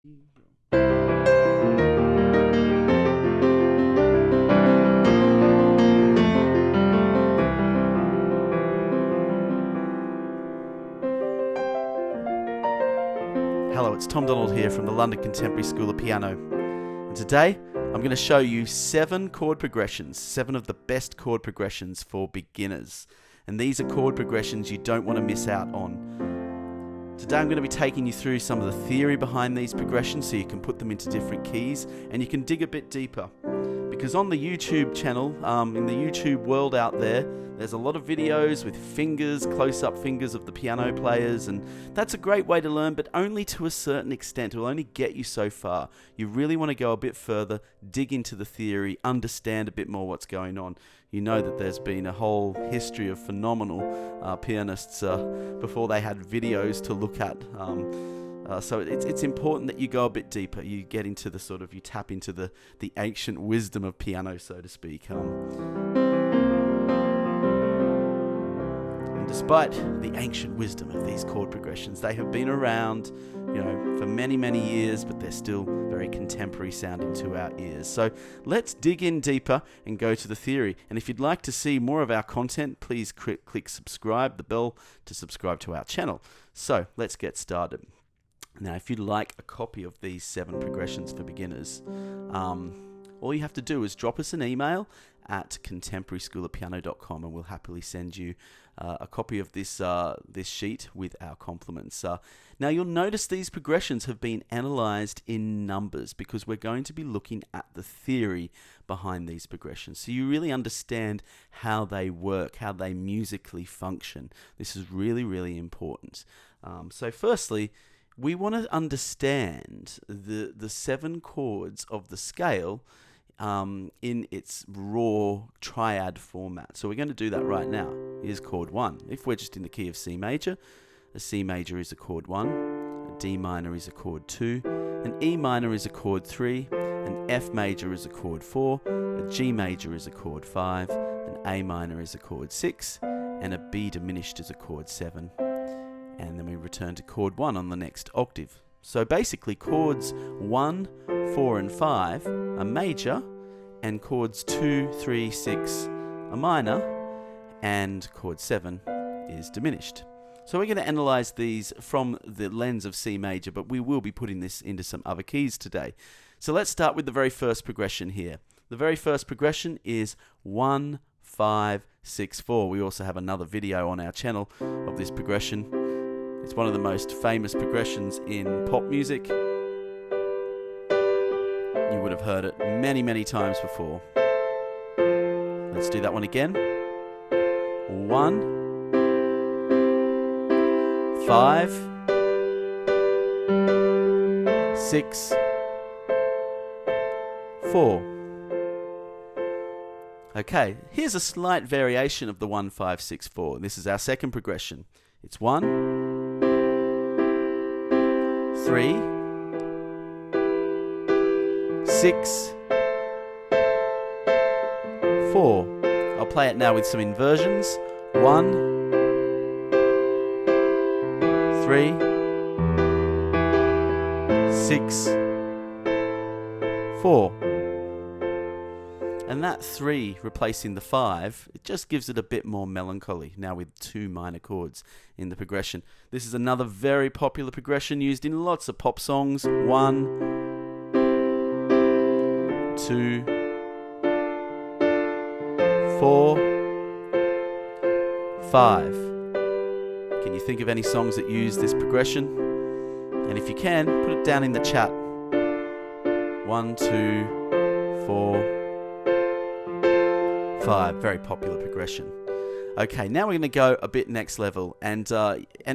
Hello, it's Tom Donald here from the London Contemporary School of Piano. And today, I'm going to show you 7 chord progressions, 7 of the best chord progressions for beginners. And these are chord progressions you don't want to miss out on. Today I'm going to be taking you through some of the theory behind these progressions so you can put them into different keys and you can dig a bit deeper. Because on the YouTube channel, in the YouTube world out there, there's a lot of videos with fingers, close-up fingers of the piano players, and that's a great way to learn, but only to a certain extent. It will only get you so far. You really want to go a bit further, dig into the theory, understand a bit more what's going on. You know that there's been a whole history of phenomenal pianists before they had videos to look at. So it's important that you go a bit deeper. You get into the you tap into the ancient wisdom of piano, so to speak. And despite the ancient wisdom of these chord progressions, they have been around, for many, many years, but they're still very contemporary sounding to our ears. So let's dig in deeper and go to the theory. And if you'd like to see more of our content, please click subscribe, the bell to subscribe to our channel. So let's get started. Now, if you'd like a copy of these 7 progressions for beginners, all you have to do is drop us an email at contemporaryschoolofpiano.com and we'll happily send you a copy of this sheet with our compliments. Now, you'll notice these progressions have been analysed in numbers because we're going to be looking at the theory behind these progressions. So you really understand how they work, how they musically function. This is really, really important. So firstly, we want to understand the 7 chords of the scale in its raw triad format. So we're going to do that right now. Here's chord 1. If we're just in the key of C major, a C major is a chord 1, a D minor is a chord 2, an E minor is a chord 3, an F major is a chord 4, a G major is a chord 5, an A minor is a chord 6, and a B diminished is a chord 7. And then we return to chord 1 on the next octave. So basically chords 1, 4 and 5 are major, and chords 2, 3, 6 are minor, and chord 7 is diminished. So we're going to analyze these from the lens of C major, but we will be putting this into some other keys today. So let's start with the very first progression here. The very first progression is 1, 5, 6, 4. We also have another video on our channel of this progression. It's one of the most famous progressions in pop music. You would have heard it many, many times before. Let's do that one again. 1, 5, 6, 4. Okay, here's a slight variation of the 1, 5, 6, 4. This is our second progression. It's 1, 3, 6, 4. I'll play it now with some inversions. 1, 3, 6, 4. And that 3 replacing the 5, it just gives it a bit more melancholy, now with 2 minor chords in the progression. This is another very popular progression used in lots of pop songs. 1, 2, 4, 5. Can you think of any songs that use this progression? And if you can, put it down in the chat. 1, 2, 4, 5. Very popular progression. Okay, now we're going to go a bit next level, and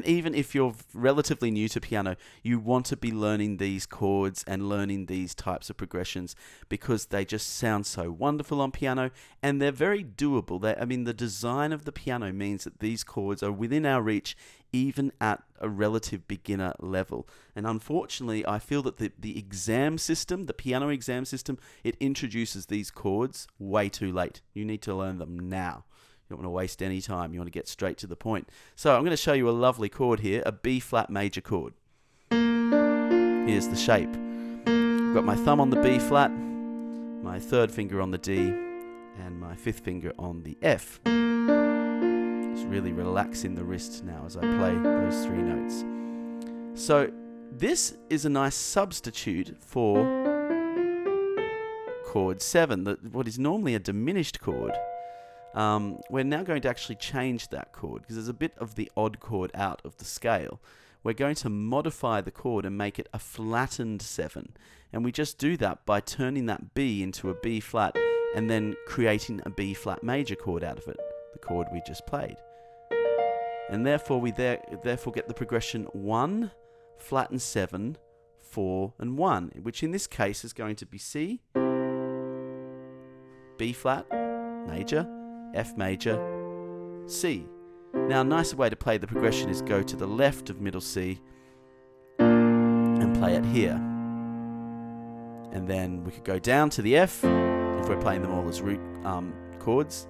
even if you're relatively new to piano, you want to be learning these chords and learning these types of progressions because they just sound so wonderful on piano, and they're very doable. The design of the piano means that these chords are within our reach even at a relative beginner level. And unfortunately, I feel that the exam system, the piano exam system, it introduces these chords way too late. You need to learn them now. You don't want to waste any time. You want to get straight to the point. So I'm going to show you a lovely chord here, a B flat major chord. here's the shape. I've got my thumb on the B flat, my third finger on the D, and my fifth finger on the F. Just really relaxing the wrist now as I play those three notes. So this is a nice substitute for chord 7, what is normally a diminished chord. We're now going to actually change that chord because there's a bit of the odd chord out of the scale. We're going to modify the chord and make it a flattened 7. And we just do that by turning that B into a B flat and then creating a B flat major chord out of it, the chord we just played. And therefore we therefore get the progression 1, flattened 7, 4, and 1, which in this case is going to be C, B flat, major, F major, C. Now a nicer way to play the progression is go to the left of middle C and play it here. And then we could go down to the F if we're playing them all as root chords,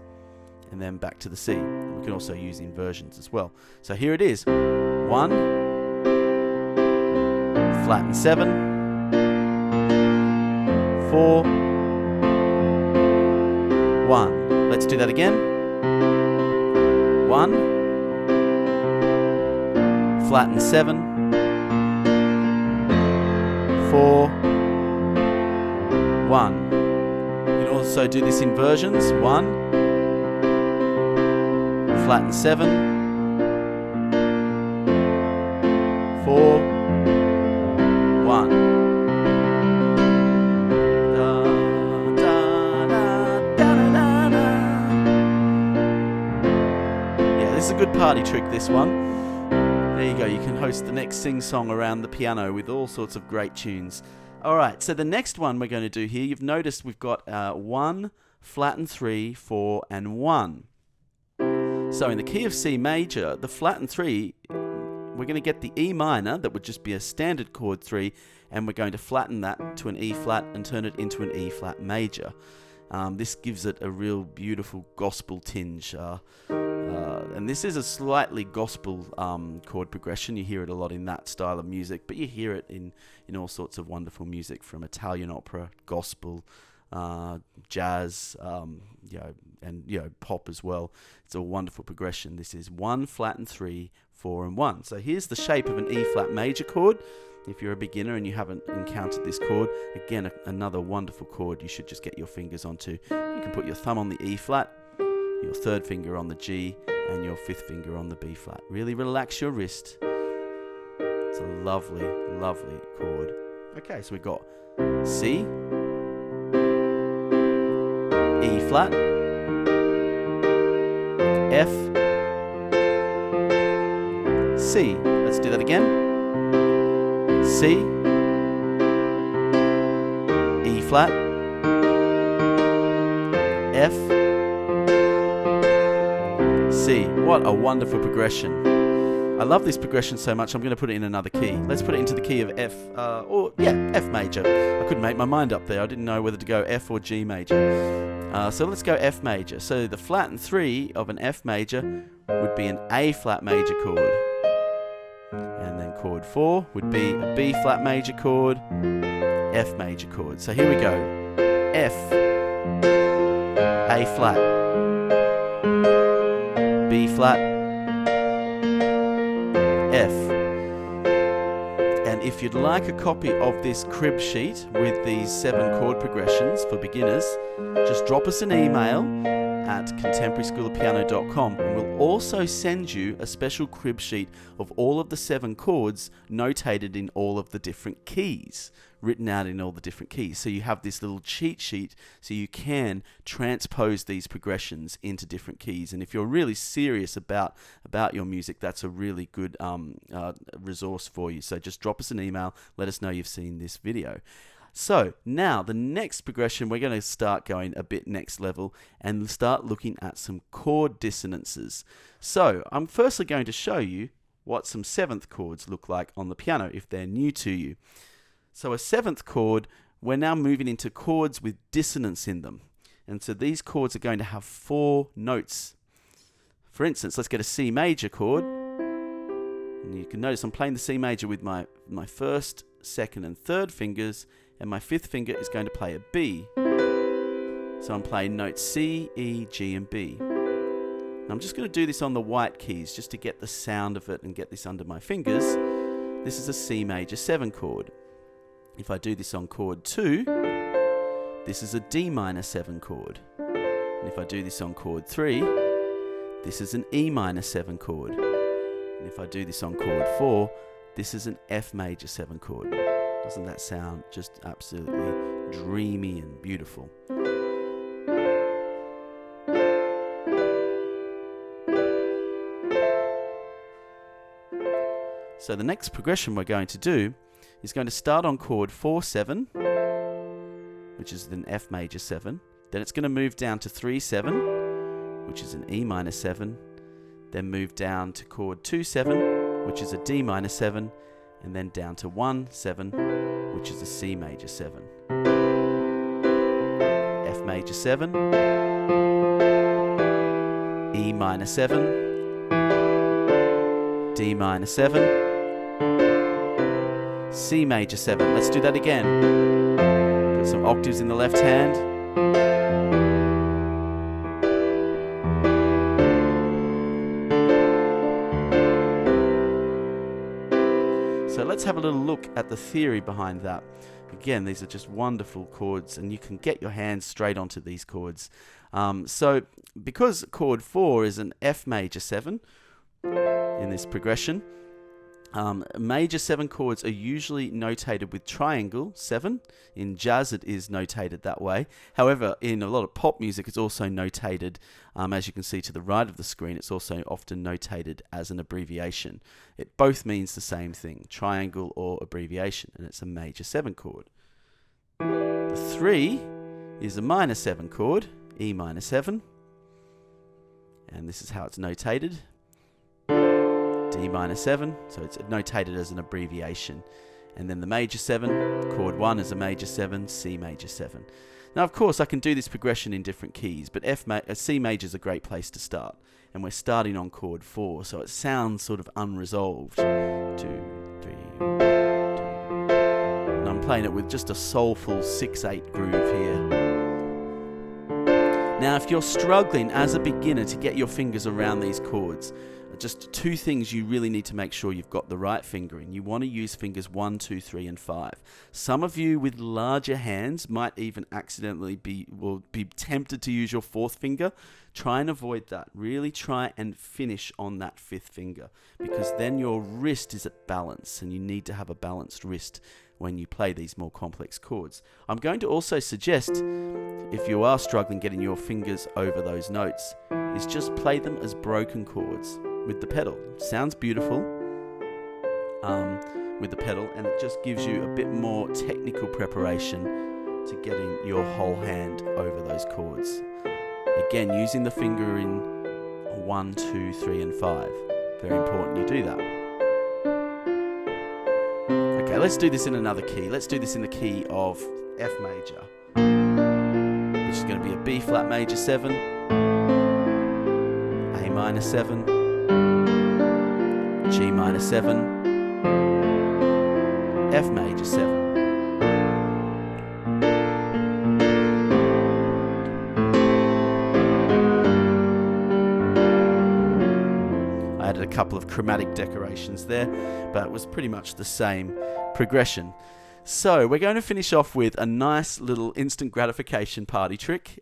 and then back to the C. We can also use inversions as well. So here it is. 1, flattened 7, 4, 1. Let's do that again. 1, flattened 7, 4, 1. You can also do this in versions. 1, flattened 7, 4, 1. This is a good party trick, this one. There you go, you can host the next sing-song around the piano with all sorts of great tunes. Alright, so the next one we're going to do here, you've noticed we've got 1, flattened 3, 4, and 1. So in the key of C major, the flattened 3, we're going to get the E minor, that would just be a standard chord 3, and we're going to flatten that to an E flat and turn it into an E flat major. This gives it a real beautiful gospel tinge. And this is a slightly gospel chord progression. You hear it a lot in that style of music, but you hear it in all sorts of wonderful music, from Italian opera, gospel, jazz, and pop as well. It's a wonderful progression. This is 1, flattened 3, 4, and 1. So here's the shape of an E flat major chord. If you're a beginner and you haven't encountered this chord, again, another wonderful chord you should just get your fingers onto. You can put your thumb on the E flat, your third finger on the G, and your fifth finger on the B flat. Really relax your wrist. It's a lovely, lovely chord. Okay, so we've got C, E flat, F, C. Let's do that again. C, E flat, F, C. What a wonderful progression. I love this progression so much, I'm going to put it in another key. Let's put it into the key of F, F major. I couldn't make my mind up there. I didn't know whether to go F or G major. So let's go F major. So the flattened 3 of an F major would be an A flat major chord. And then chord 4 would be a B flat major chord, F major chord. So here we go. F, A flat, B flat, F. And if you'd like a copy of this crib sheet with these 7 chord progressions for beginners, just drop us an email at contemporaryschoolofpiano.com, and we'll also send you a special crib sheet of all of the 7 chords notated in all of the different keys, written out in all the different keys. So you have this little cheat sheet so you can transpose these progressions into different keys. And if you're really serious about your music, that's a really good resource for you. So just drop us an email, let us know you've seen this video. So now the next progression, we're going to start going a bit next level and start looking at some chord dissonances. So I'm firstly going to show you what some 7th chords look like on the piano if they're new to you. So a 7th chord, we're now moving into chords with dissonance in them. And so these chords are going to have 4 notes. For instance, let's get a C major chord. And you can notice I'm playing the C major with my first, second and third fingers, and my fifth finger is going to play a B. So I'm playing notes C, E, G and B. And I'm just going to do this on the white keys just to get the sound of it and get this under my fingers. This is a C major 7 chord. If I do this on chord 2, this is a D minor 7 chord. And if I do this on chord 3, this is an E minor 7 chord. And if I do this on chord 4, this is an F major 7 chord. Doesn't that sound just absolutely dreamy and beautiful? So the next progression we're going to do is going to start on chord 4-7, which is an F major 7. Then it's going to move down to 3-7, which is an E minor 7. Then move down to chord 2-7, which is a D minor 7. And then down to 1-7, which is a C major 7. F major 7, E minor 7, D minor 7, C major 7. Let's do that again. Put some octaves in the left hand. So let's have a little look at the theory behind that. Again, these are just wonderful chords, and you can get your hands straight onto these chords. So because chord 4 is an F major 7 in this progression, major 7 chords are usually notated with triangle 7. In jazz it is notated that way. However, in a lot of pop music it's also notated, as you can see to the right of the screen, it's also often notated as an abbreviation. It both means the same thing, triangle or abbreviation, and it's a major 7 chord. The 3 is a minor 7 chord, E minor 7, and this is how it's notated. D minor 7, so it's notated as an abbreviation. And then the major 7, chord 1 is a major 7, C major 7. Now of course I can do this progression in different keys, but C major is a great place to start. And we're starting on chord 4, so it sounds sort of unresolved. 2, 3, 2. And I'm playing it with just a soulful 6/8 groove here. Now if you're struggling as a beginner to get your fingers around these chords, just 2 things you really need to make sure you've got the right fingering. You want to use fingers 1, 2, 3 and 5. Some of you with larger hands might even accidentally be tempted to use your 4th finger. Try and avoid that. Really try and finish on that 5th finger, because then your wrist is at balance, and you need to have a balanced wrist when you play these more complex chords. I'm going to also suggest, if you are struggling getting your fingers over those notes, is just play them as broken chords with the pedal. Sounds beautiful with the pedal, and it just gives you a bit more technical preparation to getting your whole hand over those chords. Again, using the finger in 1, 2, 3 and 5. Very important you do that. Okay, let's do this in another key. Let's do this in the key of F major, which is going to be a B flat major 7, A minor 7, G minor 7, F major 7. I added a couple of chromatic decorations there, but it was pretty much the same progression. So we're going to finish off with a nice little instant gratification party trick,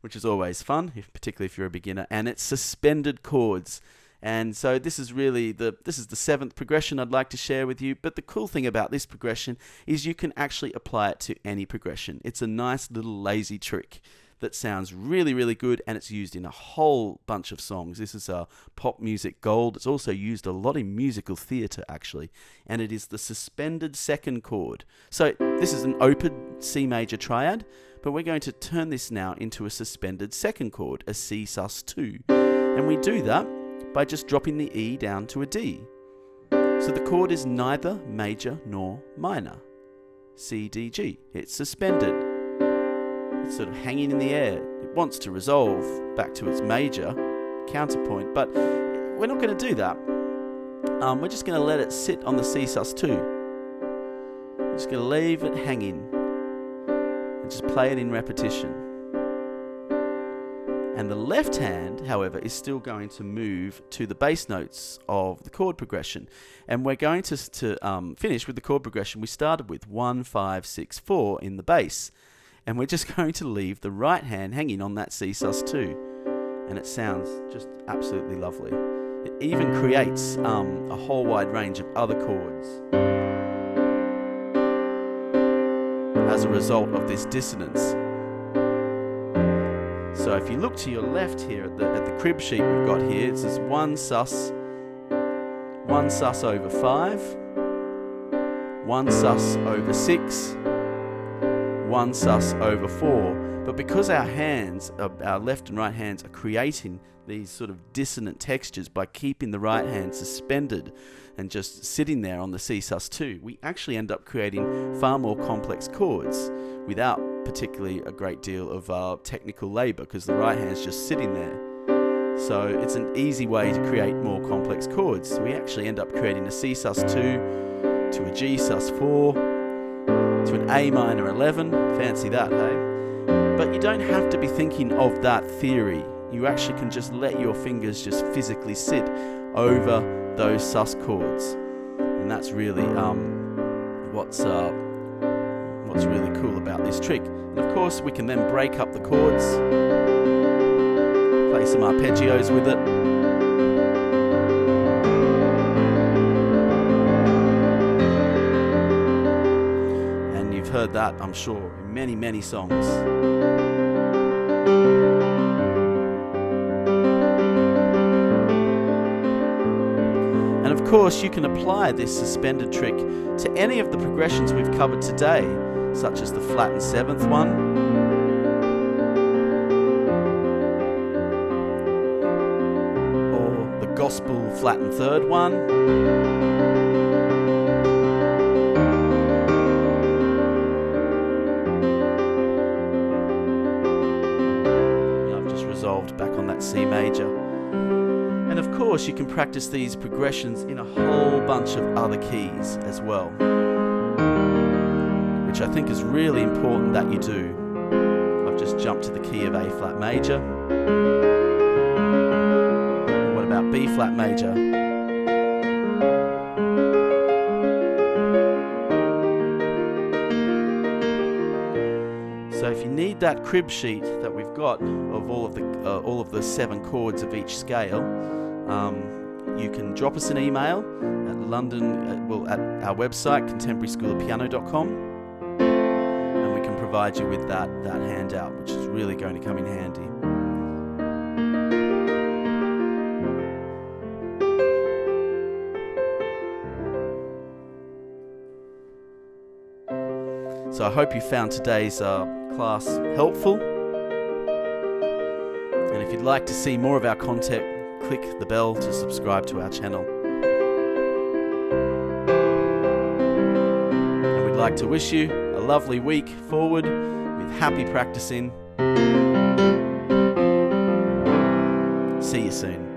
which is always fun, particularly if you're a beginner, and it's suspended chords. And so this is really the 7th progression I'd like to share with you. But the cool thing about this progression is you can actually apply it to any progression. It's a nice little lazy trick that sounds really, really good, and it's used in a whole bunch of songs. This is pop music gold. It's also used a lot in musical theatre, actually, and it is the suspended 2nd chord. So this is an open C major triad, but we're going to turn this now into a suspended 2nd chord, a C sus2, and we do that by just dropping the E down to a D. So the chord is neither major nor minor. C, D, G. It's suspended. It's sort of hanging in the air. It wants to resolve back to its major counterpoint, but we're not going to do that. we're just going to let it sit on the C sus2. We're just going to leave it hanging and just play it in repetition. And the left hand, however, is still going to move to the bass notes of the chord progression. And we're going to finish with the chord progression we started with, 1, 5, 6, 4 in the bass. And we're just going to leave the right hand hanging on that C sus2. And it sounds just absolutely lovely. It even creates a whole wide range of other chords as a result of this dissonance. So if you look to your left here at the crib sheet we've got here, it says 1 sus over 5, 1 sus over 6, 1 sus over 4. But because our hands, our left and right hands, are creating these sort of dissonant textures by keeping the right hand suspended and just sitting there on the C sus2, we actually end up creating far more complex chords without particularly a great deal of technical labor, because the right hand's just sitting there. So it's an easy way to create more complex chords. So we actually end up creating a C sus2 to a G sus4 to an A minor 11. Fancy that, hey? But you don't have to be thinking of that theory. You actually can just let your fingers just physically sit over those sus chords, and that's really what's really cool about this trick. And of course, we can then break up the chords, play some arpeggios with it. And you've heard that, I'm sure, in many, many songs. And of course, you can apply this suspended trick to any of the progressions we've covered today, such as the flattened 7th one, or the gospel flattened 3rd one, and I've just resolved back on that C major. And of course, you can practice these progressions in a whole bunch of other keys as well, which I think is really important that you do. I've just jumped to the key of A flat major. What about B flat major? So if you need that crib sheet that we've got of all of the 7 chords of each scale, you can drop us an email at at our website, contemporaryschoolofpiano.com, and we can provide you with that handout, which is really going to come in handy. So I hope you found today's class helpful, and if you'd like to see more of our content, click the bell to subscribe to our channel. And we'd like to wish you a lovely week forward with happy practicing. See you soon.